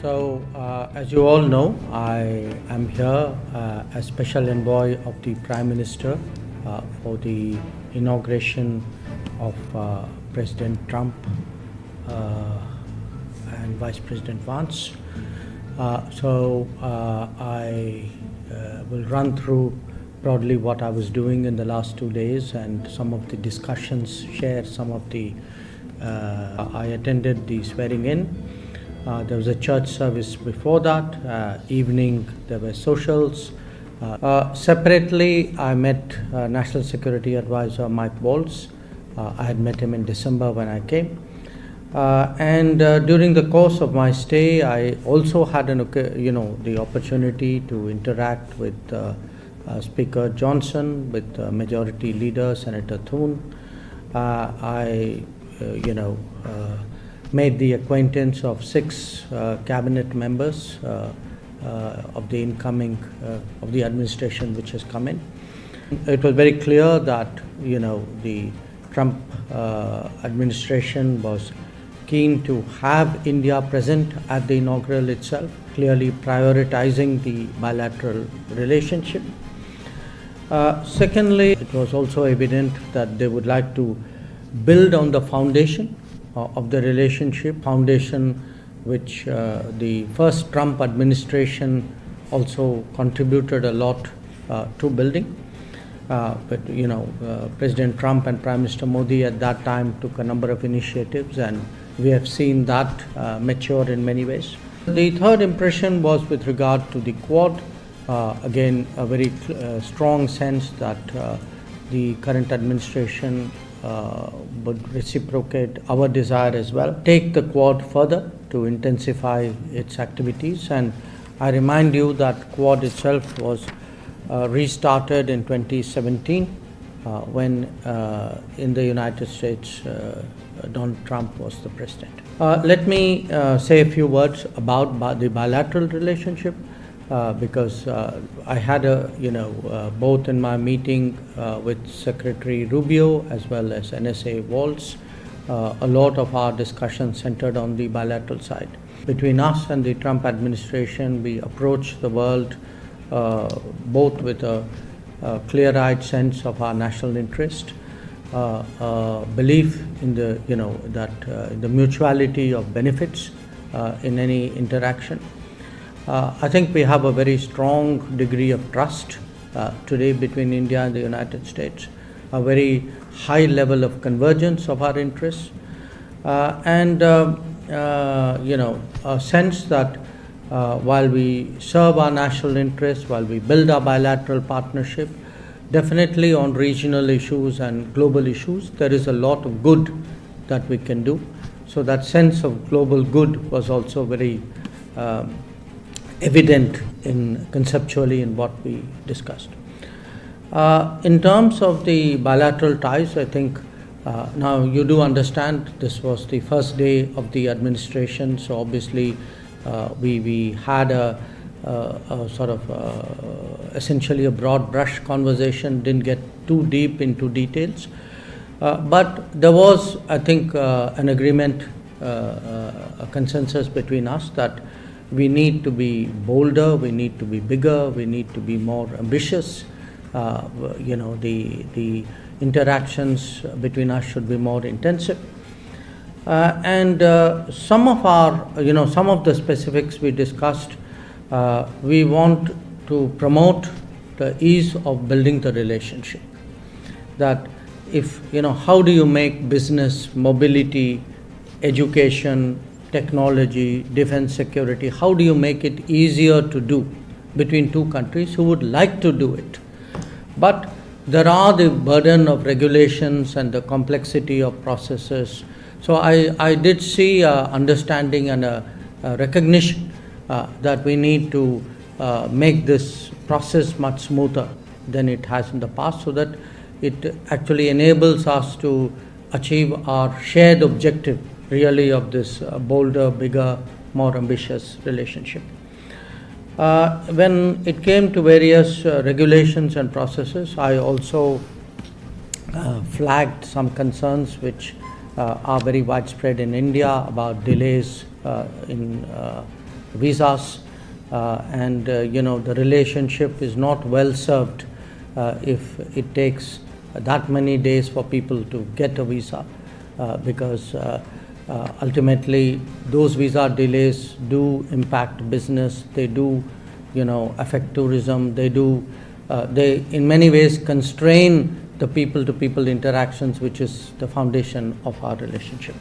As you all know, I am here as Special Envoy of the Prime Minister for the inauguration of President Trump and Vice President Vance. I will run through broadly what I was doing in the last 2 days and some of the discussions, share some of the I attended the swearing in. There was a church service before that. Evening there were socials. Separately, I met National Security Advisor Mike Waltz. I had met him in December when I came. During the course of my stay, I also had the opportunity to interact with Speaker Johnson, with Majority Leader Senator Thune. I made the acquaintance of 6 cabinet members of the incoming of the administration which has come in. It was very clear that the Trump administration was keen to have India present at the inaugural itself, clearly prioritizing the bilateral relationship. Secondly, it was also evident that they would like to build on the foundation of the relationship, foundation which the first Trump administration also contributed a lot to building. President Trump and Prime Minister Modi at that time took a number of initiatives, and we have seen that mature in many ways. The third impression was with regard to the Quad. Again, a very strong sense that the current administration would reciprocate our desire as well, take the Quad further to intensify its activities. And I remind you that Quad itself was restarted in 2017 when in the United States Donald Trump was the president. Let me say a few words about the bilateral relationship. Because I had both in my meeting with Secretary Rubio as well as NSA Waltz, a lot of our discussion centered on the bilateral side. Between us and the Trump administration, we approached the world both with a clear-eyed sense of our national interest, belief in the the mutuality of benefits in any interaction. I think we have a very strong degree of trust today between India and the United States, a very high level of convergence of our interests, and a sense that while we serve our national interests, while we build our bilateral partnership, definitely on regional issues and global issues, there is a lot of good that we can do. So that sense of global good was also very evident conceptually in what we discussed. In terms of the bilateral ties, I think now you do understand this was the first day of the administration, so obviously we had a sort of essentially a broad brush conversation, didn't get too deep into details, but there was, I think, an agreement, a consensus between us that we need to be bolder, we need to be bigger, we need to be more ambitious. The interactions between us should be more intensive. Some of the specifics we discussed, we want to promote the ease of building the relationship. That how do you make business, mobility, education, technology, defense, security, how do you make it easier to do between two countries who would like to do it? But there are the burden of regulations and the complexity of processes. So I did see understanding and a recognition that we need to make this process much smoother than it has in the past, so that it actually enables us to achieve our shared objective really of this bolder, bigger, more ambitious relationship. When it came to various regulations and processes, I also flagged some concerns which are very widespread in India about delays in visas, and the relationship is not well served if it takes that many days for people to get a visa, because ultimately those visa delays do impact business. They do affect tourism. They in many ways constrain the people to people interactions, which is the foundation of our relationship.